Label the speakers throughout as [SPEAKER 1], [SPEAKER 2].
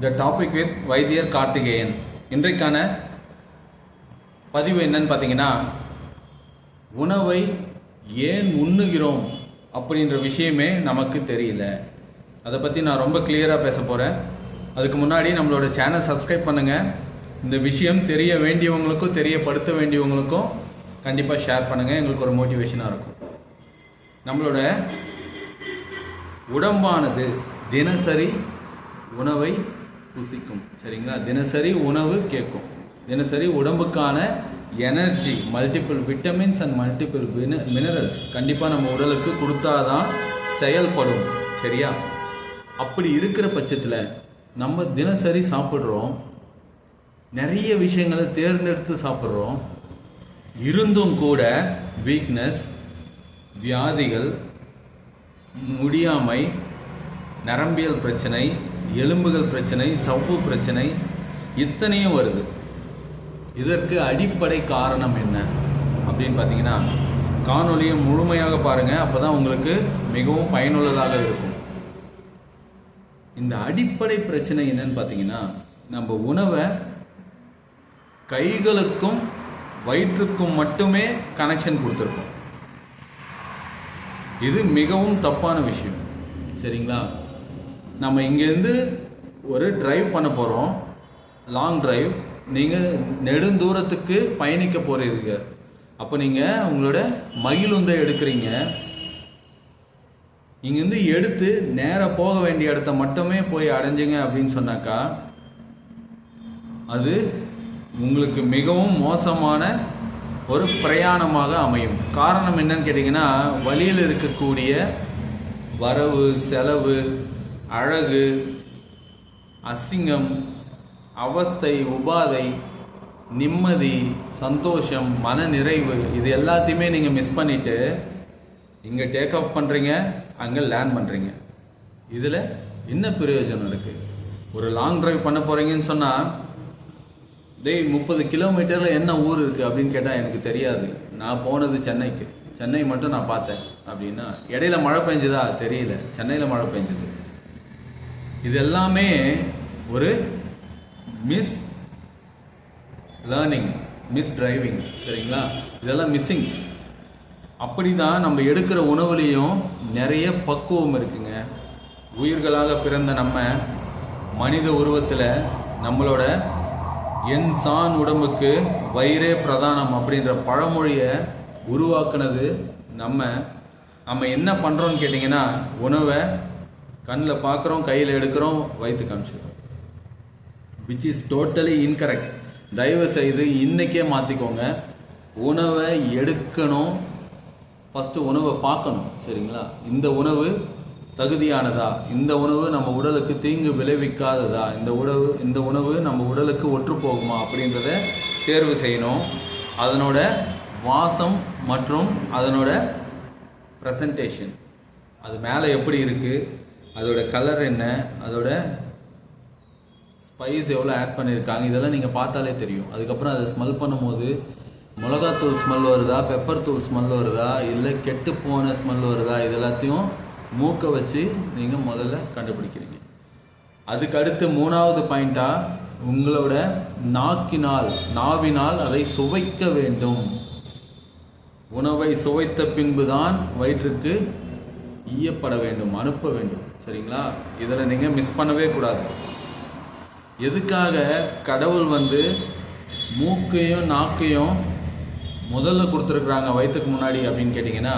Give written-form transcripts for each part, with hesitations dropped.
[SPEAKER 1] The topic with வைத்தியர் கார்த்திகேயன். இன்றைக்கான பதிவு என்னன்னு பார்த்தீங்கன்னா, உணவை ஏன் உண்ணுகிறோம் அப்படின்ற விஷயமே நமக்கு தெரியல. அதை பற்றி நான் ரொம்ப கிளியராக பேச போகிறேன். அதுக்கு முன்னாடி நம்மளோட சேனல் சப்ஸ்கிரைப் பண்ணுங்கள். இந்த விஷயம் தெரிய வேண்டியவங்களுக்கும் தெரியப்படுத்த வேண்டியவங்களுக்கும் கண்டிப்பாக ஷேர் பண்ணுங்கள். எங்களுக்கு ஒரு மோட்டிவேஷனாக இருக்கும். நம்மளோட உடம்பானது தினசரி உணவை புசிக்கும், சரிங்களா? தினசரி உணவு கேட்கும். தினசரி உடம்புக்கான energy, multiple vitamins and multiple minerals கண்டிப்பாக நம்ம உடலுக்கு கொடுத்தாதான் செயல்படும், சரியா? அப்படி இருக்கிற பட்சத்தில் நம்ம தினசரி சாப்பிட்றோம், நிறைய விஷயங்களை தேர்ந்தெடுத்து சாப்பிட்றோம். இருந்தும் கூட வீக்னஸ், வியாதிகள், முடியாமை, நரம்பியல் பிரச்சனை, எலும்புகள் பிரச்சனை, சவ்வு பிரச்சனை இத்தனையும் வருது. இதற்கு அடிப்படை காரணம் என்ன அப்படின்னு பார்த்தீங்கன்னா, காணொலியை முழுமையாக பாருங்கள், அப்போ தான் உங்களுக்கு மிகவும் பயனுள்ளதாக இருக்கும். இந்த அடிப்படை பிரச்சனை என்னன்னு பார்த்தீங்கன்னா, நம்ம உணவை கைகளுக்கும் வயிற்றுக்கும் மட்டுமே கனெக்ஷன் கொடுத்துருக்கோம். இது மிகவும் தப்பான விஷயம், சரிங்களா? நம்ம இங்கேருந்து ஒரு டிரைவ் பண்ண போகிறோம், லாங் டிரைவ். நீங்கள் நெடுந்தூரத்துக்கு பயணிக்க போகிறீங்க. அப்போ நீங்கள் உங்களோட மகிழுந்தை எடுக்கிறீங்க. இங்கேருந்து எடுத்து நேராக போக வேண்டிய இடத்த மட்டுமே போய் அடைஞ்சிங்க அப்படின்னு சொன்னாக்கா, அது உங்களுக்கு மிகவும் மோசமான ஒரு பிரயாணமாக அமையும். காரணம் என்னன்னு கேட்டிங்கன்னா, வழியில் இருக்கக்கூடிய வரவு செலவு, அழகு, அசிங்கம், அவஸ்தை, உபாதை, நிம்மதி, சந்தோஷம், மன நிறைவு, இது எல்லாத்தையுமே நீங்கள் மிஸ் பண்ணிவிட்டு இங்கே டேக் ஆஃப் பண்ணுறீங்க, அங்கே லேண்ட் பண்ணுறீங்க. இதில் என்ன பிரயோஜனம் இருக்குது? ஒரு லாங் டிரைவ் பண்ண போகிறீங்கன்னு சொன்னால், 30 கிலோமீட்டரில் என்ன ஊர் இருக்குது அப்படின்னு கேட்டால் எனக்கு தெரியாது. நான் போனது சென்னைக்கு, சென்னை மட்டும் நான் பார்த்தேன் அப்படின்னா, இடையில மழை பெஞ்சுதா தெரியல, சென்னையில் மழை பெஞ்சுது. இது எல்லாமே ஒரு மிஸ் லேர்னிங், மிஸ் டிரைவிங், சரிங்களா? இதெல்லாம் மிஸ்ஸிங்ஸ். அப்படி தான் நம்ம எடுக்கிற உணவுலேயும் நிறைய பக்குவம் இருக்குங்க. உயிர்களாக பிறந்த நம்ம மனித உருவத்தில் நம்மளோட என்சான் உடம்புக்கு வயிறே பிரதானம் அப்படின்ற பழமொழியை உருவாக்குனது நம்ம என்ன பண்ணுறோன்னு கேட்டிங்கன்னா, உணவை கண்ணில் பார்க்குறோம், கையில் எடுக்கிறோம், வயிற்று காமிச்சிக்கிறோம். Which is totally incorrect. தயவு செய்து இன்றைக்கே மாற்றிக்கோங்க. உணவை எடுக்கணும், ஃபஸ்ட்டு உணவை பார்க்கணும், சரிங்களா? இந்த உணவு தகுதியானதா, இந்த உணவு நம்ம உடலுக்கு தீங்கு விளைவிக்காததா, இந்த உணவு நம்ம உடலுக்கு ஒற்று போகுமா அப்படின்றத தேர்வு செய்யணும். அதனோட வாசம் மற்றும் அதனோட ப்ரெசன்டேஷன், அது மேலே எப்படி இருக்குது, அதோட கலர் என்ன, அதோட ஸ்பைஸ் எவ்வளோ ஆட் பண்ணியிருக்காங்க, இதெல்லாம் நீங்கள் பார்த்தாலே தெரியும். அதுக்கப்புறம் அதை ஸ்மெல் பண்ணும்போது மிளகாத்தூள் ஸ்மெல் வருதா, பெப்பர் தூள் ஸ்மெல் வருதா, இல்லை கெட்டு போன ஸ்மெல் வருதா, இது எல்லாத்தையும் மூக்கை வச்சு நீங்கள் முதல்ல கண்டுபிடிக்கிறீங்க. அதுக்கு அடுத்து 3வது பாயிண்டாக உங்களோட நாவினால் அதை சுவைக்க வேண்டும். உணவை சுவைத்த பின்பு தான் வயிற்றுக்கு ஈயப்பட வேண்டும், அனுப்ப வேண்டும், சரிங்களா? இதில் நீங்கள் மிஸ் பண்ணவே கூடாது. எதுக்காக கடவுள் மூக்கையும் நாக்கையும் முதல்ல கொடுத்துருக்குறாங்க வயிற்றுக்கு முன்னாடி அப்படின்னு கேட்டிங்கன்னா,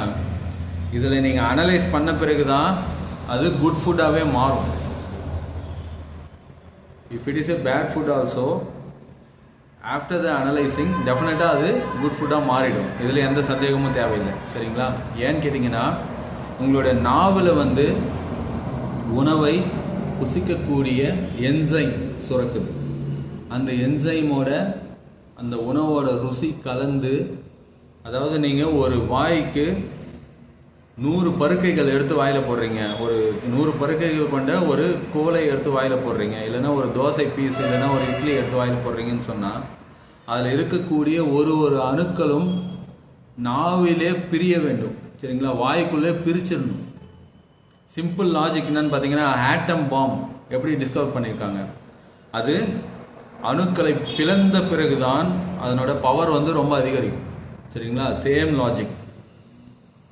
[SPEAKER 1] இதில் நீங்கள் அனலைஸ் பண்ண பிறகு தான் அது குட் ஃபுட்டாகவே மாறும். If it is a bad food also, after the analysing டெஃபினட்டாக அது குட் ஃபுட்டாக மாறிடும். இதில் எந்த சந்தேகமும் தேவையில்லை, சரிங்களா? ஏன்னு கேட்டிங்கன்னா, உங்களோட நாவில் உணவை புசிக்கக்கூடிய என்சைம் சுரக்குது. அந்த என்சைமோட அந்த உணவோட ருசி கலந்து, அதாவது நீங்கள் ஒரு வாய்க்கு 100 பருக்கைகள் எடுத்து வாயில் போடுறீங்க, ஒரு 100 பருக்கைகள் கொண்ட ஒரு கோலை எடுத்து வாயில் போடுறீங்க, இல்லைன்னா ஒரு தோசை பீஸ், இல்லைன்னா ஒரு இட்லி எடுத்து வாயில் போடுறீங்கன்னு சொன்னால், அதில் இருக்கக்கூடிய ஒரு அணுக்களும் நாவிலே பிரிய வேண்டும், சரிங்களா? வாய்க்குள்ளே பிரிச்சிடணும். சிம்பிள் லாஜிக் என்னன்னு பார்த்தீங்கன்னா, ஆட்டம் பாம் எப்படி டிஸ்கவர் பண்ணியிருக்காங்க? அது அணுக்களை பிளந்த பிறகுதான் அதனோட பவர் வந்து ரொம்ப அதிகரிக்கும். சரிங்களா? Same logic.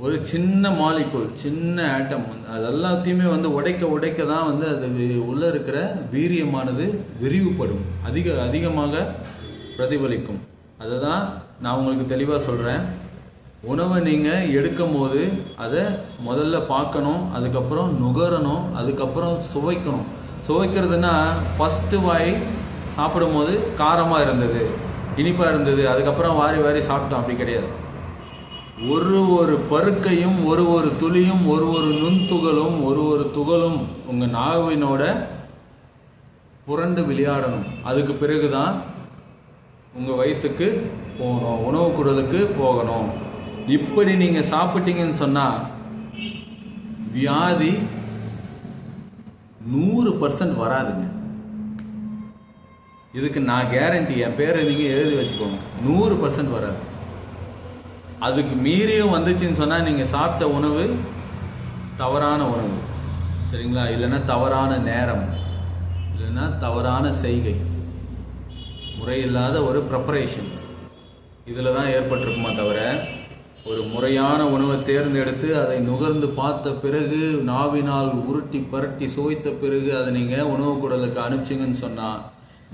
[SPEAKER 1] ஒரு சின்ன மாலிகூல், சின்ன ஆட்டம், அது எல்லாத்தையுமே வந்து உடைக்க தான் வந்து அது உள்ள இருக்கிற வீரியமானது விரிவுபடும், அதிகமாக பிரதிபலிக்கும். அதை தான் நான் உங்களுக்கு தெளிவாக சொல்கிறேன். உணவை நீங்கள் எடுக்கும் போது அதை முதல்ல பார்க்கணும், அதுக்கப்புறம் நுகரணும், அதுக்கப்புறம் சுவைக்கணும். சுவைக்கிறதுனா ஃபஸ்ட்டு வாய் சாப்பிடும் போது காரமாக இருந்தது, இனிப்பாக இருந்தது, அதுக்கப்புறம் வாரி வாரி சாப்பிட்டோம், அப்படி கிடையாது. ஒரு பருக்கையும் ஒரு துளியும் ஒரு நுண்துகளும் ஒரு துகளும் உங்கள் நாவினோட புரண்டு விளையாடணும். அதுக்கு பிறகுதான் உங்கள் வயிற்றுக்கு போகணும், உணவு குடலுக்கு போகணும். இப்படி நீங்கள் சாப்பிட்டீங்கன்னு சொன்னால் வியாதி 100% வராதுங்க. இதுக்கு நான் கேரண்டி, என் பேரை நீங்கள் எழுதி வச்சுக்கோங்க, 100% வராது. அதுக்கு மீறியும் வந்துச்சுன்னு சொன்னால் நீங்கள் சாப்பிட்ட உணவு தவறான உணவு, சரிங்களா? இல்லைன்னா தவறான நேரம், இல்லைன்னா தவறான செய்கை, முறையில்லாத ஒரு ப்ரிப்பரேஷன், இதில் தான் ஏற்பட்டிருக்குமா தவிர ஒரு முறையான உணவை தேர்ந்தெடுத்து அதை நுகர்ந்து பார்த்த பிறகு நாவினால் உருட்டி பரட்டி சுவைத்த பிறகு அதை நீங்கள் உணவு குடலுக்கு அனுப்பிச்சிங்கன்னு சொன்னால்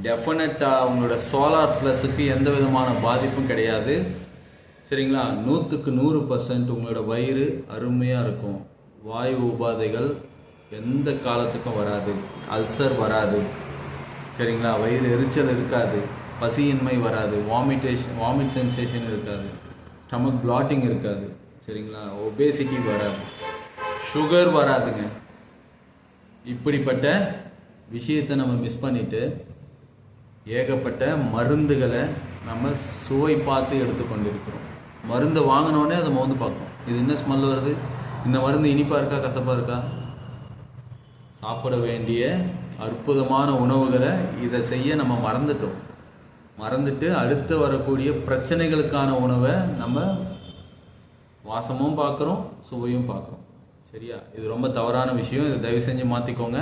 [SPEAKER 1] டெஃபினட்டாக உங்களோட சோலார் ப்ளஸுக்கு எந்த விதமான பாதிப்பும் கிடையாது. சரிங்களா? 100க்கு 100% உங்களோட வயிறு அருமையாக இருக்கும். வாயு உபாதைகள் எந்த காலத்துக்கும் வராது, அல்சர் வராது, சரிங்களா? வயிறு எரிச்சல் இருக்காது, பசியின்மை வராது, வாமிட் சென்சேஷன் இருக்காது, ஸ்டமக் பிளாட்டிங் இருக்காது, சரிங்களா? ஒபேசிட்டி வராது, சுகர் வராதுங்க. இப்படிப்பட்ட விஷயத்தை நம்ம மிஸ் பண்ணிட்டு ஏகப்பட்ட மருந்துகளை நம்ம சுவை பார்த்து எடுத்துக்கொண்டிருக்கிறோம். மருந்து வாங்கினோடனே அதை மோந்து பார்க்கணும், இது என்ன ஸ்மெல் வருது, இந்த மருந்து இனிப்பாக இருக்கா கசப்பாக இருக்கா. சாப்பிட வேண்டிய அற்புதமான உணவுகளை இதை செய்ய நம்ம மறந்துட்டு அடுத்து வரக்கூடிய பிரச்சனைகளுக்கான உணவை நம்ம வாசமும் பார்க்குறோம், சுவையும் பார்க்குறோம். சரியா? இது ரொம்ப தவறான விஷயம். இதை தயவு செஞ்சு மாற்றிக்கோங்க.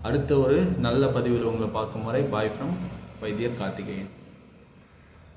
[SPEAKER 1] அடுத்த ஒரு நல்ல பதிவில் உங்களை பார்க்கும் வரை பாய் ஃப்ரம் வைத்தியர் கார்த்திகேயன்.